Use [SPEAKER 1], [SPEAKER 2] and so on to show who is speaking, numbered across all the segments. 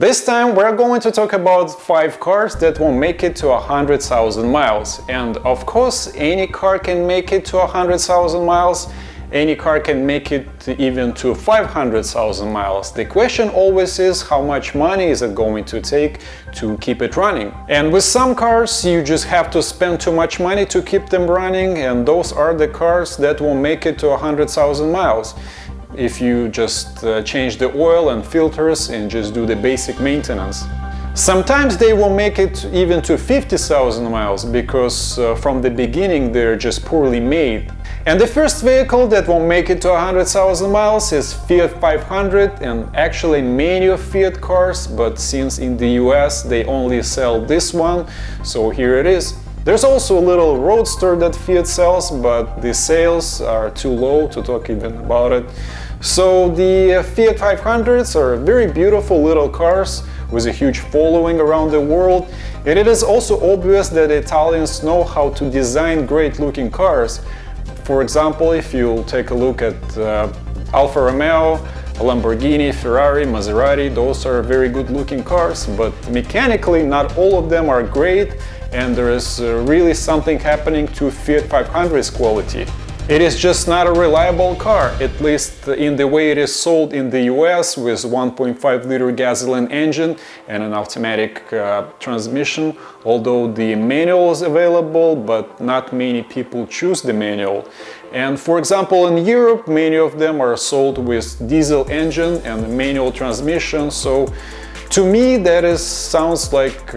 [SPEAKER 1] This time we're going to talk about 5 cars that will make it to 100,000 miles. And of course, any car can make it to 100,000 miles. Any car can make it even to 500,000 miles. The question always is, how much money is it going to take to keep it running? And with some cars, you just have to spend too much money to keep them running, and those are the cars that will make it to 100,000 miles. If you just change the oil and filters and just do the basic maintenance. Sometimes they will make it even to 50,000 miles because from the beginning they're just poorly made. And the first vehicle that will make it to 100,000 miles is Fiat 500, and actually many of Fiat cars, but since in the US they only sell this one, so here it is. There's also a little roadster that Fiat sells, but the sales are too low to talk even about it. So the Fiat 500s are very beautiful little cars with a huge following around the world. And it is also obvious that Italians know how to design great looking cars. For example, if you take a look at Alfa Romeo, Lamborghini, Ferrari, Maserati, those are very good looking cars, but mechanically not all of them are great, and there is really something happening to Fiat 500's quality. It is just not a reliable car, at least in the way it is sold in the US, with 1.5-liter gasoline engine and an automatic transmission, although the manual is available, but not many people choose the manual. And for example, in Europe, many of them are sold with diesel engine and manual transmission, so to me that sounds like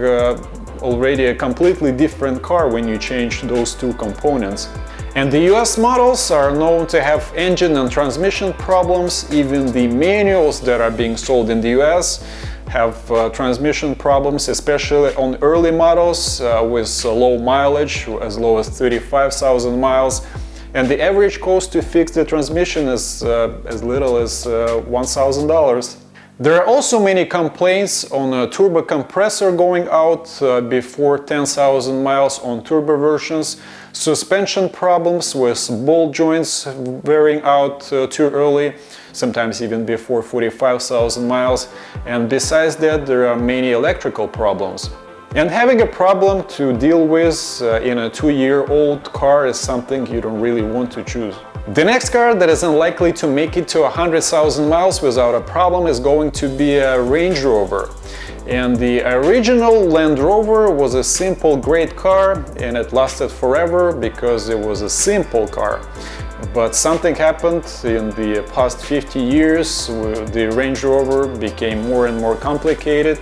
[SPEAKER 1] already a completely different car when you change those two components. And the US models are known to have engine and transmission problems. Even the manuals that are being sold in the US have transmission problems, especially on early models with low mileage, as low as 35,000 miles. And the average cost to fix the transmission is as little as $1,000. There are also many complaints on a turbo compressor going out before 10,000 miles on turbo versions, suspension problems with ball joints wearing out too early, sometimes even before 45,000 miles, and besides that there are many electrical problems. And having a problem to deal with in a 2-year-old car is something you don't really want to choose. The next car that is unlikely to make it to 100,000 miles without a problem is going to be a Range Rover. And the original Land Rover was a simple, great car, and it lasted forever because it was a simple car. But something happened in the past 50 years. The Range Rover became more and more complicated,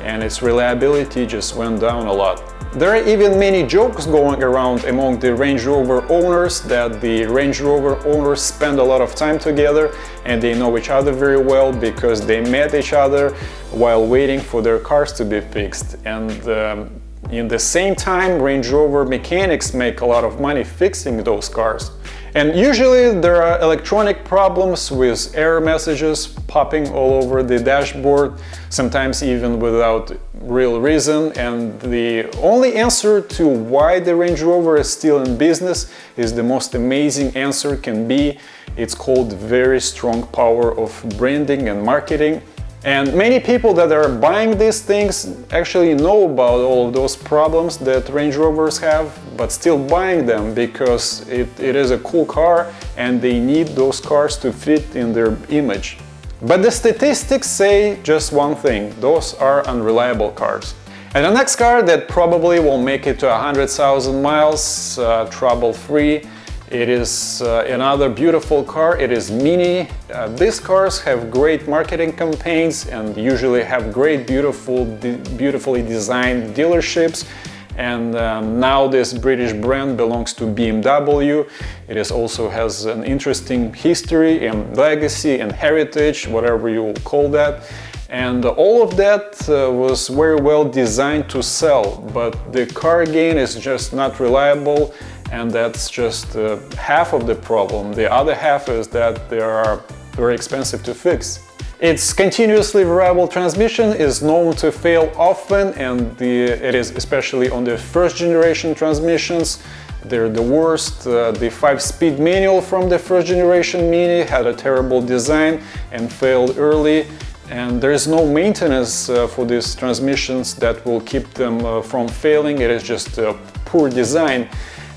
[SPEAKER 1] and its reliability just went down a lot. There are even many jokes going around among the Range Rover owners that the Range Rover owners spend a lot of time together and they know each other very well because they met each other while waiting for their cars to be fixed. And in the same time, Range Rover mechanics make a lot of money fixing those cars. And usually there are electronic problems with error messages popping all over the dashboard, sometimes even without real reason. And the only answer to why the Range Rover is still in business is the most amazing answer can be. It's called very strong power of branding and marketing. And many people that are buying these things actually know about all of those problems that Range Rovers have, but still buying them because it is a cool car and they need those cars to fit in their image. But the statistics say just one thing: those are unreliable cars. And the next car that probably will make it to 100,000 miles trouble-free, it is another beautiful car. It is Mini. These cars have great marketing campaigns and usually have great, beautifully designed dealerships. And now this British brand belongs to BMW. It also has an interesting history and legacy and heritage, whatever you will call that. And all of that was very well designed to sell, but the car again is just not reliable. And that's just half of the problem. The other half is that they are very expensive to fix. Its continuously variable transmission is known to fail often, and it is especially on the first generation transmissions. They're the worst. The 5-speed manual from the first generation Mini had a terrible design and failed early. and there is no maintenance for these transmissions that will keep them from failing. It is just a poor design.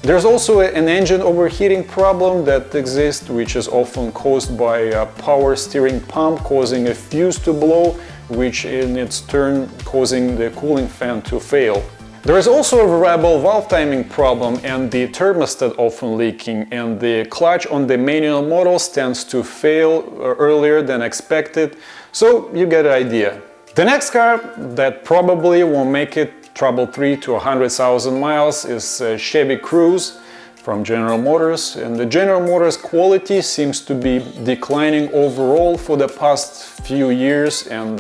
[SPEAKER 1] There's also an engine overheating problem that exists, which is often caused by a power steering pump causing a fuse to blow, which in its turn causing the cooling fan to fail. There is also a variable valve timing problem and the thermostat often leaking, and the clutch on the manual models tends to fail earlier than expected, so you get an idea. The next car that probably won't make it trouble-free to 100,000 miles is Chevy Cruze from General Motors, and the General Motors quality seems to be declining overall for the past few years, and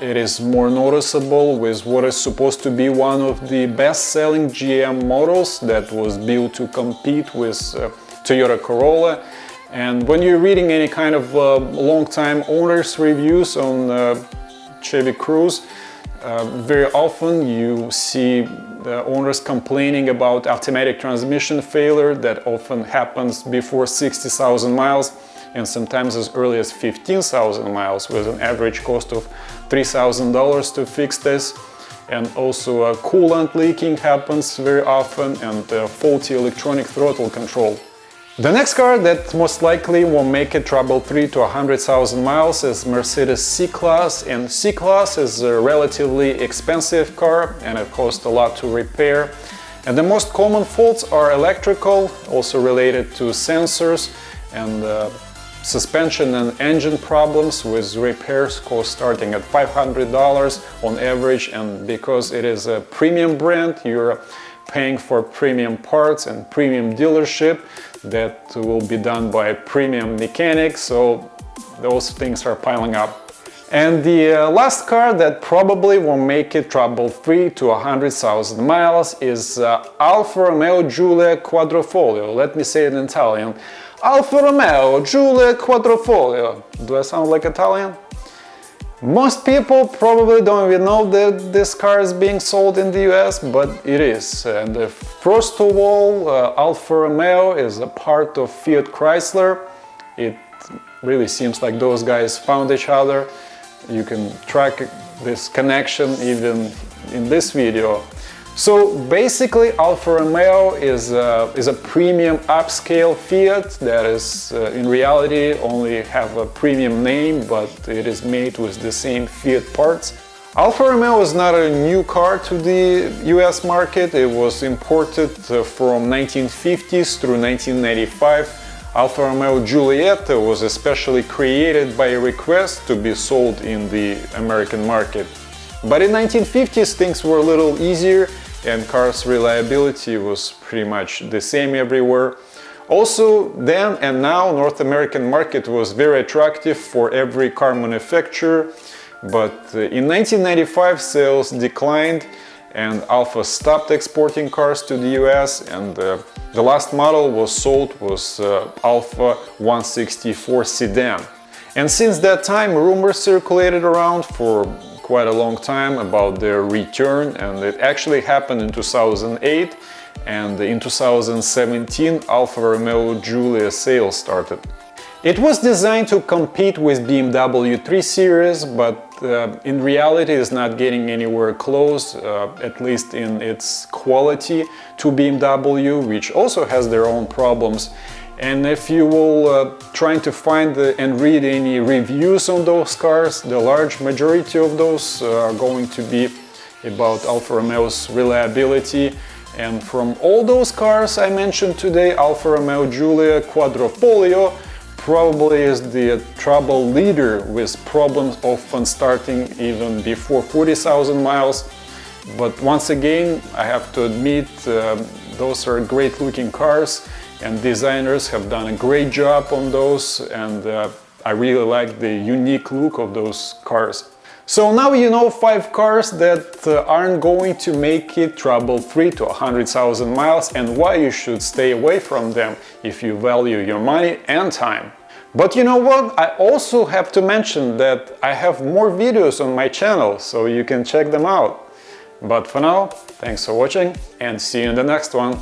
[SPEAKER 1] it is more noticeable with what is supposed to be one of the best-selling GM models that was built to compete with Toyota Corolla. And when you're reading any kind of long-time owners' reviews on Chevy Cruze, very often you see the owners complaining about automatic transmission failure that often happens before 60,000 miles and sometimes as early as 15,000 miles, with an average cost of $3,000 to fix this. And also coolant leaking happens very often, and faulty electronic throttle control. The next car that most likely won't make it trouble-free to 100,000 miles is Mercedes C-Class, and C-Class is a relatively expensive car and it costs a lot to repair. And the most common faults are electrical, also related to sensors, and suspension and engine problems, with repairs cost starting at $500 on average. And because it is a premium brand, you're paying for premium parts and premium dealership that will be done by premium mechanics, so those things are piling up. And the last car that probably won't make it trouble-free to 100,000 miles is Alfa Romeo Giulia Quadrifoglio. Let me say it in Italian. Alfa Romeo Giulia Quadrifoglio. Do I sound like Italian? Most people probably don't even know that this car is being sold in the US, but it is. And first of all, Alfa Romeo is a part of Fiat Chrysler. It really seems like those guys found each other. You can track this connection even in this video. So basically, Alfa Romeo is a premium upscale Fiat that is in reality only have a premium name, but it is made with the same Fiat parts. Alfa Romeo is not a new car to the US market. It was imported from 1950s through 1995. Alfa Romeo Giulietta was especially created by request to be sold in the American market. But in 1950s things were a little easier and cars' reliability was pretty much the same everywhere. Also, then and now, North American market was very attractive for every car manufacturer, but in 1995 sales declined and Alfa stopped exporting cars to the US, and the last model was sold was Alfa 164 sedan. And since that time, rumors circulated around for quite a long time about their return, and it actually happened in 2008, and in 2017 Alfa Romeo Giulia sales started. It was designed to compete with BMW 3 Series, but in reality is not getting anywhere close, at least in its quality, to BMW, which also has their own problems. And if you will trying to find and read any reviews on those cars, the large majority of those are going to be about Alfa Romeo's reliability. And from all those cars I mentioned today, Alfa Romeo Giulia Quadrifoglio probably is the trouble leader, with problems often starting even before 40,000 miles. But once again, I have to admit, those are great looking cars, and designers have done a great job on those, and I really like the unique look of those cars. So now you know 5 cars that aren't going to make it trouble-free to 100,000 miles, and why you should stay away from them if you value your money and time. But you know what? I also have to mention that I have more videos on my channel, so you can check them out. But for now, thanks for watching and see you in the next one.